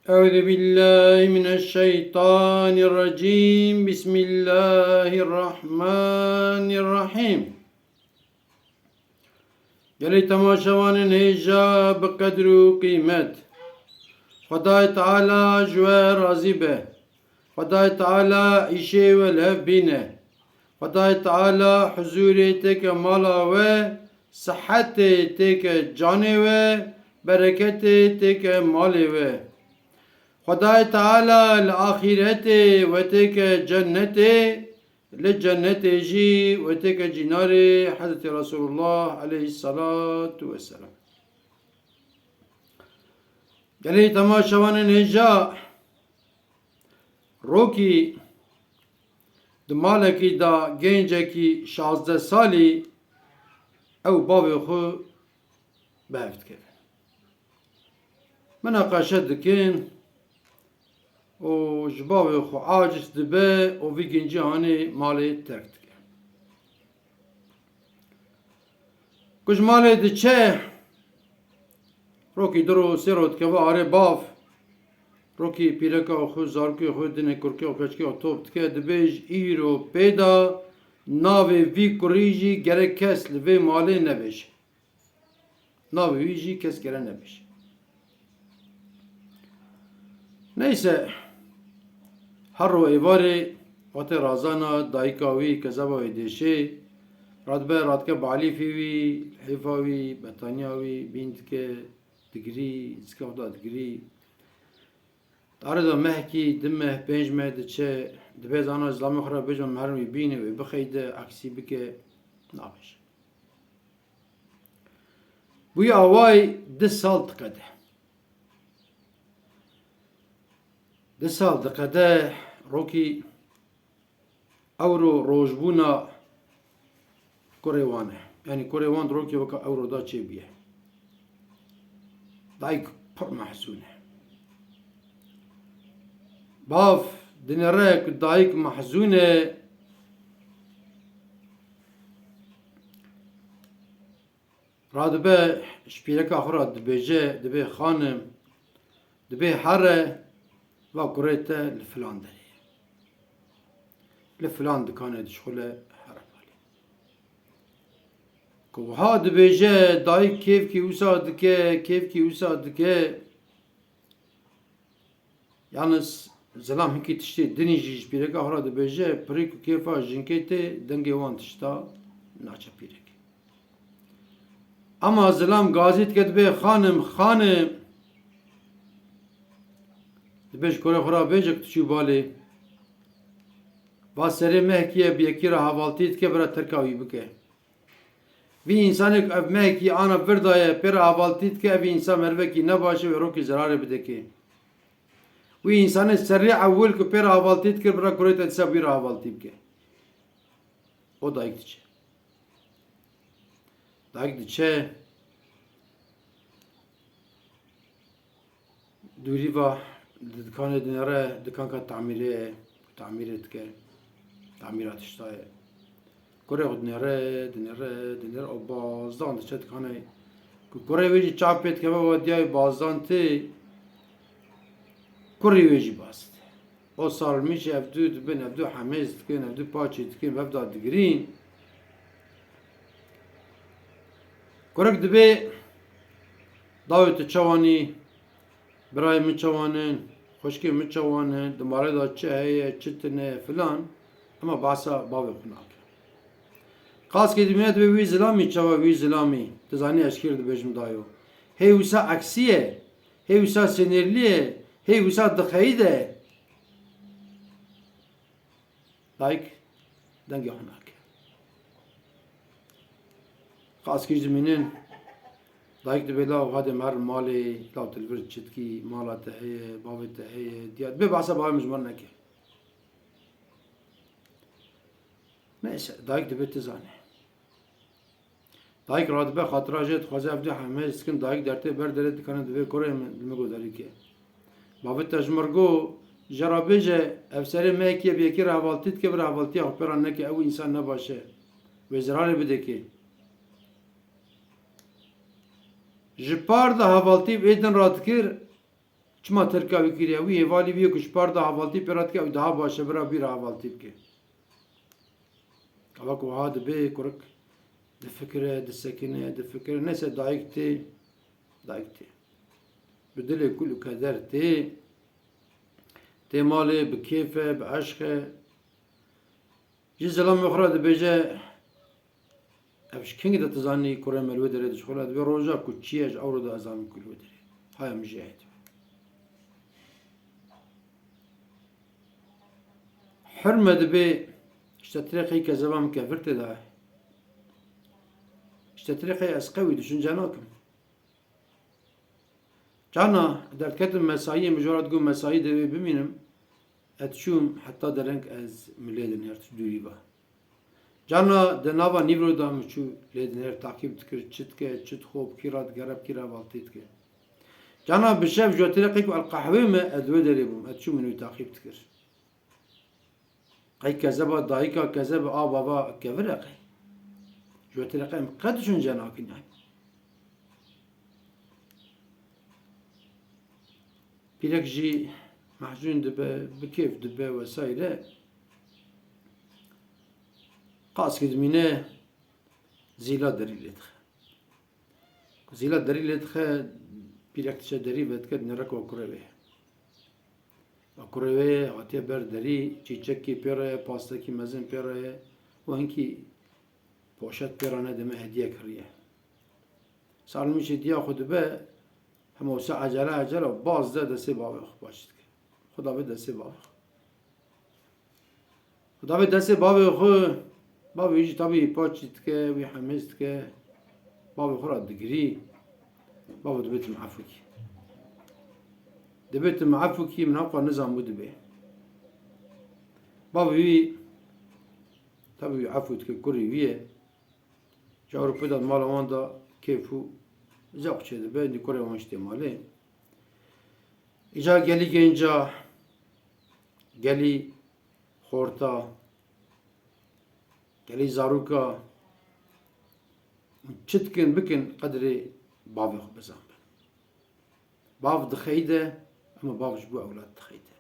أعوذ بالله من الشيطان الرجيم بسم الله الرحمن الرحيم گلی تماشاوان هجا بقدر و قیمت خدای تعالی جوه راضی به خدای تعالی ایشه و لف بینه خدای تعالی حضور تک مالا و صحت تک جانه و برکت تک مالی و خدای تعالی الآخرت و تک جنت للجنة جي وتك جنار حضرت رسول الله عليه الصلاة والسلام قالي تماشوان نجا روكي دمالكي دا گنجكي 16 سالي او بابي خو بافت كيف مناقشة دكين و جباوي خو عاجز دبه و في گنجي هاني مالي ترك دكين کج مالي دچه روكي درو سيروت كوا آره باف روكي پیرکا خو زاركي خو دنه کركي و پچكي و توب دكه دبيج ايرو پیدا ناوي في كوريجي گره کس لوي مالي نبيش ناوي ويجي کس گره نبيش نيسه هر رو ایواره وقت رازانا دایکاوی کذاباوی دیشه رادبه رادکه بعلی فیوی حیفاوی بطانیاوی بیند که دگری اسکه خدا دگری داره دا مهکی دمه پنج مهده چه دبه زانا ازلامی خورا بجم مرمی بینه و بخیده عکسی بکه نابش بوی آوای 10 سال تقده 10 سال تقده روكي اورو روجبونا كوريوانه يعني كوريوان روكي وكا اورو دا چه بيه دايك پر محزونه باف دنرك دايك محزونه رادبه شبيلك اخرى دبيجه دبي خانم دبي حره و كوريتا الفلان ده لفلان دكانه دشخله حرفالي كو هاد بيجه داي كيف كي وسا دكه كيف كي وسا دكه yalnız زلام هكي تشتي دني جيش بيرك اهرا دبيجه بريكو كيفا جنكيتي دنگي وان تشتا ناچا بيرك اما زلام غازيت كدبه خانم دبيج كورا خرا بيجك تشي بالي با سری مهکیه بیکی را حوالتید که برای ترکاوی بکه وی انسانی که اف مهکی آنا بردایه پر حوالتید که وی انسان مروکی نباشه و روکی زرار بده که وی انسانی سریع اول که پر حوالتید که برای کوریت انسابی را حوالتی بکه او دایک دیچه دوری و دکان دنره دکان که تعمیرت که تعمیرات اشتای کره خود دنره او بازدان دچه دکانه کره ویجی چاپید که با دیای بازدان تی کره ویجی باست او سال میشه افدو دبن افدو حمیز دکن افدو پاچی دکن افدو دگرین کره دبی داویت چوانی برای مچوانن خوشکی مچوانن دماره دا چه هیه چتنه فلان اما باسا باوی خناک خاص که دمینت به وی زلامی چوا وی زلامی تزانی اشکیر دو بجم دایو هی وسا عکسیه هی وسا سنرلیه هی وسا دخیده دایک دنگی خناک خاص که دمینن دایک دبلا و هذا مر مالی لا تلفر چتکی مالا تهیه باوی تهیه دیاد به باسا باوی مجمر نکه neyse dayık dibe tizane dayık radbe hatırajet xwaze evde heme skin dayık derte ber dere dikane dibe kore me godari ke babet tajmergo jarabeje efsere mekiye bir ki rahvaltit ke bir rahvaltiye operan ne ki ev insan ne başı ve zararı bide ki ji par da havaltî êdin radikir چما ترکاوی کریه وی هوالی وی کش پاردا حوالتی پیرات که daha باشه برا بیر حوالتی بکه اما که هاد به کرک دفکره دسکنه دفکره نسه دایکتی بدل کل کدر تی مالی بکیفه بعشقه جی زلام اخرى دبیجه افش کنگ ده تزانی کره ملوه داره دشخوله دبی روژا کچیش اورو ده ازام کلوه داره های مجاهد حرمه دبی işte طريقي كزبام كفرت ده işte طريقي اسقوي düşüncen hakim cana derketim mesai mecburat gum mesai de biminim etşum hatta derenk az milledin her duyuba cana de nava nivro da mçu ledin her takip tkir çitke çit xob kirat garab kira valtitke cana bişev jo طريقي al qahve me adwe deribum etşum minu takip tkir قای کذبا دایکا کذب آب بابا کفره قای جوتی رقم قدشون جناکین هاي پیرک جی محجون دبه بکیف دبه وسایله قاس کدمینه زیلا دری لیدخه زیلا دری لیدخه پیرک تشه دری بد کد نرک و کروه اکروه آتیه برداری چیچکی پیره پاستکی مزن پیره و هنکی پوشت پیرانه دمه هدیه کریه سالمیش هدیه خود به همه سه عجله باز ده دسته باوخ باشد که خدا به دسته باوخ خدا به دسته باوخ باویش تابی پاچید که وی حمیست که باوخ را دگری باو دبیت معفوکی دبيت معفوكي من أقوى نظام ودبي بابي تبي عفوت كوري ويه جاورو بيدا مال واندا كيفو زاق شد بين دي كوري وانشتي مالي إجا جالي جنجا جالي خورتا جالي زاروكا چتكن بكن قدري بابي خو بزام باف دخيده اما باف جبو اولاد دخيده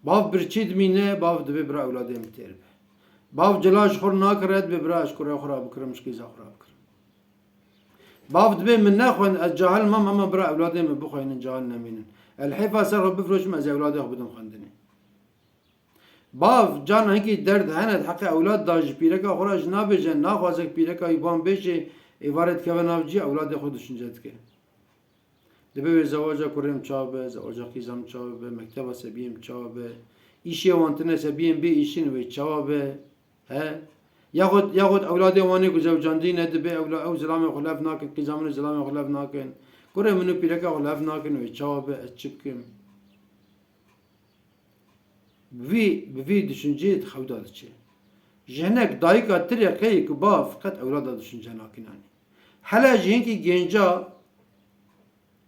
باف برچید مینه باف دبی برا اولاده متربه باف جلاش خور ناکرد به براش کره خورا بکرم شکیزا خورا بکرم باف دبی من نخوان الجاهل مام اما برا اولاده من بخوين الجاهل نمينن الحيفا سر بفروش ما زي اولاده بدون خندني باف جان هيك درد هند حق اولاد داج پیرکا خورا جناب جن ناخوازک پیرکا يبان بشه عبارت كوناوجي اولاد خودشون جد که دبی زواجا کریم چابه زواجا کیزم چابه مکتب سبیم چابه ایشی وانتنه سبیم بی ایشین و چابه ها یاخد اولاد وانی کو زوجاندی نه دبی اولاد او زلام خلاف ناکن کیزامن زلام خلاف ناکن کریم منو پیرکا خلاف ناکن و چابه اچبکم وی düşünceyi xewda diçe jenek dayika tirqe ku ba faqat eulada düşünce nakinani hala jenki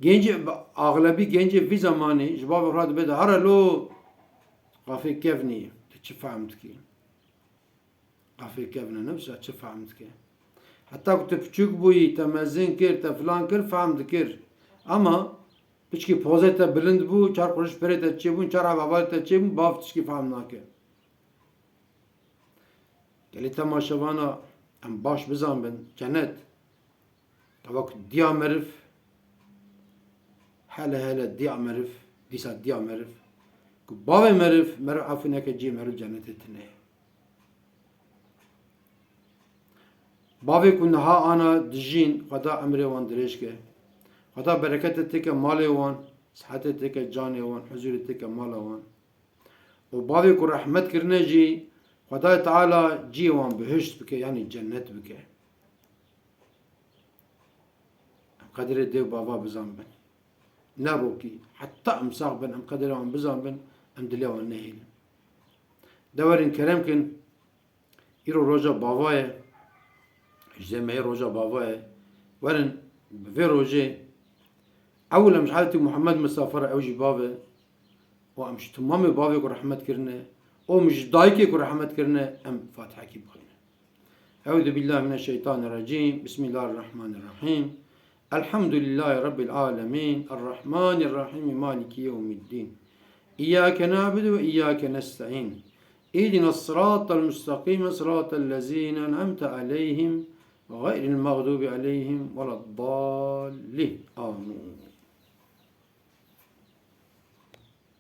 genci ağlabi genci bir zamanı jbab rad beda haralo qafi kevni çi fahmt ki qafi kevni nefsa çi fahmt ki hatta ku küçük boyu temazin kir te falan kir fahmt kir ama piçki pozete bilind bu çar kuruş perete çebun çar havalte çebun baf piçki fahm nake geli temaşavana em baş bizan ben cennet tavak diya merif hele diya merif disa diya merif ku bave merif merif afineke ci merif cennet etine bave ku naha ana dijin kada emre wan direşke خدا برکت تک مال وان صحت تک جان وان حضور تک مال وان و باوی کو رحمت کرنے جی خدا تعالی جی وان بهشت بکه یعنی جنت بکه قدر دیو بابا بزن بن نبو کی حتی امساق بن ام قدر وان بزن بن ام دلی وان نهیل دورین کرم کن ایرو روزا بابای جمعی روزا بابای ورن في روجي أول مش حالتي محمد مسافر أو جبابه وأمش تمامي بابي ورحمة كرنا أو مش دايكي ورحمة كرنا أم فاتحة كي بخينا أعوذ بالله من الشيطان الرجيم بسم الله الرحمن الرحيم الحمد لله رب العالمين الرحمن الرحيم مالك يوم الدين إياك نعبد وإياك نستعين اهدنا الصراط المستقيم صراط الذين أنعمت عليهم غير المغضوب عليهم ولا الضالين